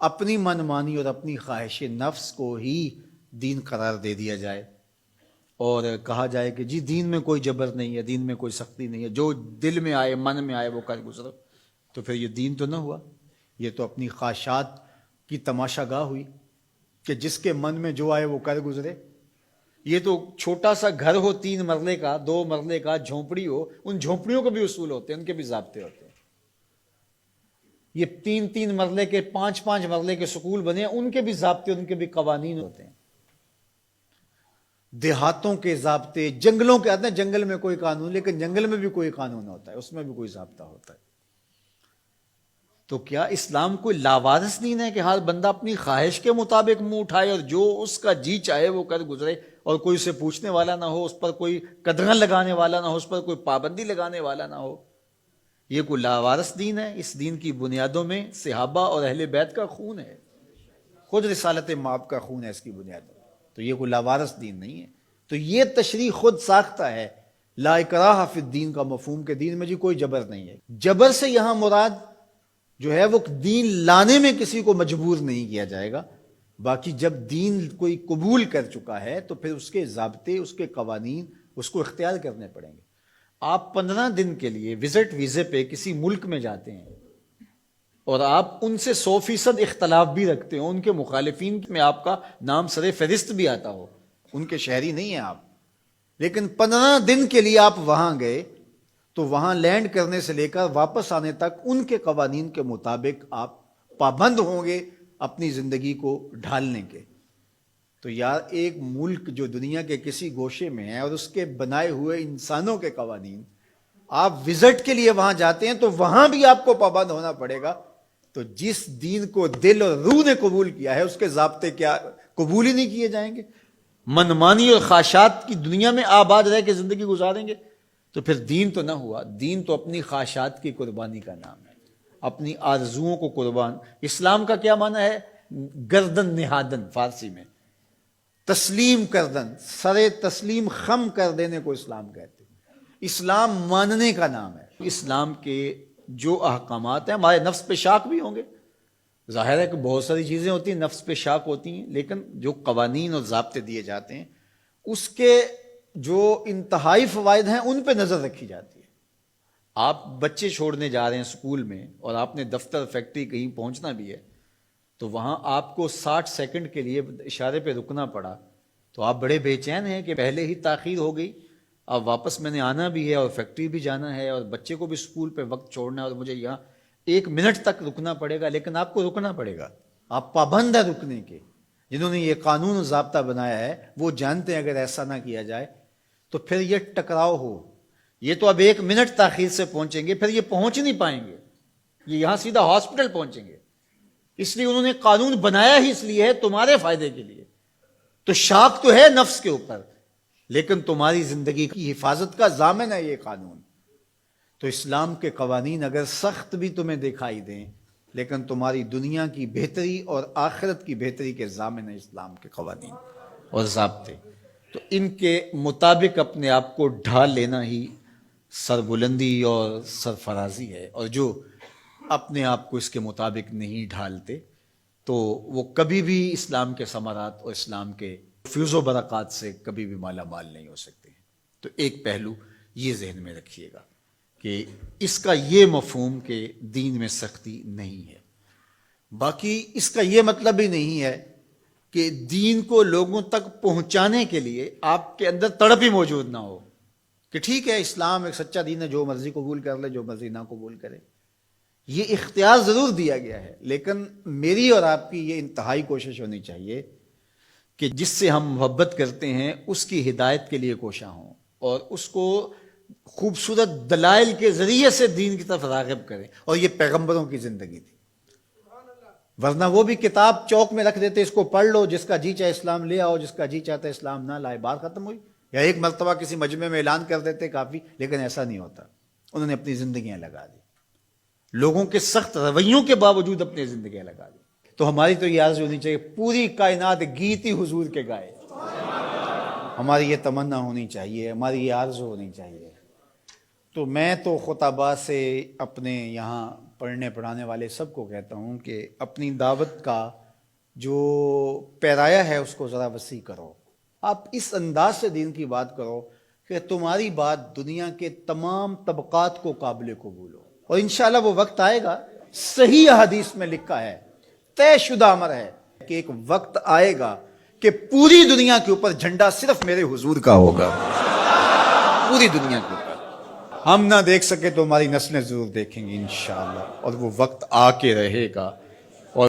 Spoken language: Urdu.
اپنی من مانی اور اپنی خواہش نفس کو ہی دین قرار دے دیا جائے اور کہا جائے کہ جی دین میں کوئی جبر نہیں ہے، دین میں کوئی سختی نہیں ہے، جو دل میں آئے من میں آئے وہ کر گزرو، تو پھر یہ دین تو نہ ہوا، یہ تو اپنی خواہشات کی تماشا گاہ ہوئی کہ جس کے من میں جو آئے وہ کر گزرے۔ یہ تو چھوٹا سا گھر ہو 3 مرلے کا 2 مرلے کا، جھونپڑی ہو، ان جھونپڑیوں کے بھی اصول ہوتے ہیں، ان کے بھی ضابطے ہوتے ہیں۔ یہ 3 مرلے کے 5 مرلے کے سکول بنے ہیں، ان کے بھی ضابطے، ان کے بھی قوانین ہوتے ہیں۔ دیہاتوں کے ضابطے، جنگلوں کے آتے ہیں، جنگل میں کوئی قانون، لیکن جنگل میں بھی کوئی قانون ہوتا ہے، اس میں بھی کوئی ضابطہ ہوتا ہے۔ تو کیا اسلام کوئی لاوارث دین ہے کہ ہر بندہ اپنی خواہش کے مطابق منہ اٹھائے اور جو اس کا جی چاہے وہ کر گزرے، اور کوئی اسے پوچھنے والا نہ ہو، اس پر کوئی قدغن لگانے والا نہ ہو، اس پر کوئی پابندی لگانے والا نہ ہو؟ یہ کوئی لاوارث دین ہے؟ اس دین کی بنیادوں میں صحابہ اور اہل بیت کا خون ہے، خود رسالت مآب کا خون ہے اس کی بنیادوں میں، تو یہ کوئی لاوارث دین نہیں ہے۔ تو یہ تشریح خود ساختہ ہے، لا اکراہ فی الدین کا مفہوم، کہ دین میں جی کوئی جبر نہیں ہے۔ جبر سے یہاں مراد جو ہے وہ دین لانے میں کسی کو مجبور نہیں کیا جائے گا، باقی جب دین کوئی قبول کر چکا ہے تو پھر اس کے ضابطے، اس کے قوانین اس کو اختیار کرنے پڑیں گے۔ آپ 15 دن کے لیے وزٹ ویزے پہ کسی ملک میں جاتے ہیں اور آپ ان سے 100% اختلاف بھی رکھتے ہو، ان کے مخالفین میں آپ کا نام سر فہرست بھی آتا ہو، ان کے شہری نہیں ہیں آپ، لیکن 15 دن کے لیے آپ وہاں گئے تو وہاں لینڈ کرنے سے لے کر واپس آنے تک ان کے قوانین کے مطابق آپ پابند ہوں گے اپنی زندگی کو ڈھالنے کے۔ تو یار ایک ملک جو دنیا کے کسی گوشے میں ہے اور اس کے بنائے ہوئے انسانوں کے قوانین، آپ وزٹ کے لیے وہاں جاتے ہیں تو وہاں بھی آپ کو پابند ہونا پڑے گا۔ تو جس دین کو دل اور روح نے قبول کیا ہے اس کے ضابطے کیا قبول ہی نہیں کیے جائیں گے؟ منمانی اور خواہشات کی دنیا میں آباد رہ کے زندگی گزاریں گے تو پھر دین تو نہ ہوا۔ دین تو اپنی خواہشات کی قربانی کا نام ہے، اپنی آرزوؤں کو قربان۔ اسلام کا کیا معنی ہے؟ گردن نہادن، فارسی میں تسلیم کردن، سر تسلیم خم کر دینے کو اسلام کہتے ہیں۔ اسلام ماننے کا نام ہے۔ اسلام کے جو احکامات ہیں، ہمارے نفس پہ شاک بھی ہوں گے، ظاہر ہے کہ بہت ساری چیزیں ہوتی ہیں نفس پہ شاک ہوتی ہیں، لیکن جو قوانین اور ضابطے دیے جاتے ہیں اس کے جو انتہائی فوائد ہیں ان پہ نظر رکھی جاتی ہے۔ آپ بچے چھوڑنے جا رہے ہیں اسکول میں اور آپ نے دفتر فیکٹری کہیں پہنچنا بھی ہے تو وہاں آپ کو 60 سیکنڈ کے لیے اشارے پہ رکنا پڑا تو آپ بڑے بے چین ہیں کہ پہلے ہی تاخیر ہو گئی، اب واپس میں نے آنا بھی ہے اور فیکٹری بھی جانا ہے اور بچے کو بھی اسکول پہ وقت چھوڑنا ہے اور مجھے یہاں 1 منٹ تک رکنا پڑے گا، لیکن آپ کو رکنا پڑے گا، آپ پابند ہیں رکنے کے۔ جنہوں نے یہ قانون و ضابطہ بنایا ہے وہ جانتے ہیں اگر ایسا نہ کیا جائے تو پھر یہ ٹکراؤ ہو، یہ تو اب 1 منٹ تاخیر سے پہنچیں گے، پھر یہ پہنچ نہیں پائیں گے، یہ یہاں سیدھا ہاسپٹل پہنچیں گے۔ اس لیے انہوں نے قانون بنایا ہی اس لیے ہے تمہارے فائدے کے لیے۔ تو شاک تو ہے نفس کے اوپر، لیکن تمہاری زندگی کی حفاظت کا ضامن ہے یہ قانون۔ تو اسلام کے قوانین اگر سخت بھی تمہیں دکھائی دیں لیکن تمہاری دنیا کی بہتری اور آخرت کی بہتری کے ضامن ہے اسلام کے قوانین اور ضابطے۔ تو ان کے مطابق اپنے آپ کو ڈھال لینا ہی سربلندی اور سرفرازی ہے، اور جو اپنے آپ کو اس کے مطابق نہیں ڈھالتے تو وہ کبھی بھی اسلام کے ثمرات اور اسلام کے فیوز و برکات سے کبھی بھی مالا مال نہیں ہو سکتے۔ تو ایک پہلو یہ ذہن میں رکھیے گا کہ اس کا یہ مفہوم کہ دین میں سختی نہیں ہے۔ باقی اس کا یہ مطلب ہی نہیں ہے کہ دین کو لوگوں تک پہنچانے کے لیے آپ کے اندر تڑپ ہی موجود نہ ہو کہ ٹھیک ہے اسلام ایک سچا دین ہے، جو مرضی قبول کر لے، جو مرضی نہ قبول کرے۔ یہ اختیار ضرور دیا گیا ہے، لیکن میری اور آپ کی یہ انتہائی کوشش ہونی چاہیے کہ جس سے ہم محبت کرتے ہیں اس کی ہدایت کے لیے کوشاں ہوں اور اس کو خوبصورت دلائل کے ذریعے سے دین کی طرف راغب کریں، اور یہ پیغمبروں کی زندگی تھی۔ ورنہ وہ بھی کتاب چوک میں رکھ دیتے، اس کو پڑھ لو، جس کا جی چاہے اسلام لے آؤ، جس کا جی چاہتا ہے اسلام نہ لائے، بات ختم ہوئی۔ یا ایک مرتبہ کسی مجمع میں اعلان کر دیتے کافی، لیکن ایسا نہیں ہوتا، انہوں نے اپنی زندگیاں لگا دی، لوگوں کے سخت رویوں کے باوجود اپنی زندگیاں لگا دی۔ تو ہماری تو یہ عرض ہونی چاہیے پوری کائنات گیتی حضور کے گائے، ہماری یہ تمنا ہونی چاہیے، ہماری یہ عرض ہونی چاہیے۔ تو میں تو خطبہ سے اپنے یہاں پڑھنے پڑھانے والے سب کو کہتا ہوں کہ اپنی دعوت کا جو پیرایا ہے اس کو ذرا وسیع کرو. آپ اس انداز سے دین کی بات کرو کہ تمہاری بات دنیا کے تمام طبقات کو قابل قبول ہو. اور انشاءاللہ وہ وقت آئے گا، صحیح حدیث میں لکھا ہے، طے شدہ امر ہے کہ ایک وقت آئے گا کہ پوری دنیا کے اوپر جھنڈا صرف میرے حضور کا ہوگا. پوری دنیا کے اوپر ہم نہ دیکھ سکے تو ہماری نسلیں ضرور دیکھیں گی انشاءاللہ، اور وہ وقت آ کے رہے گا.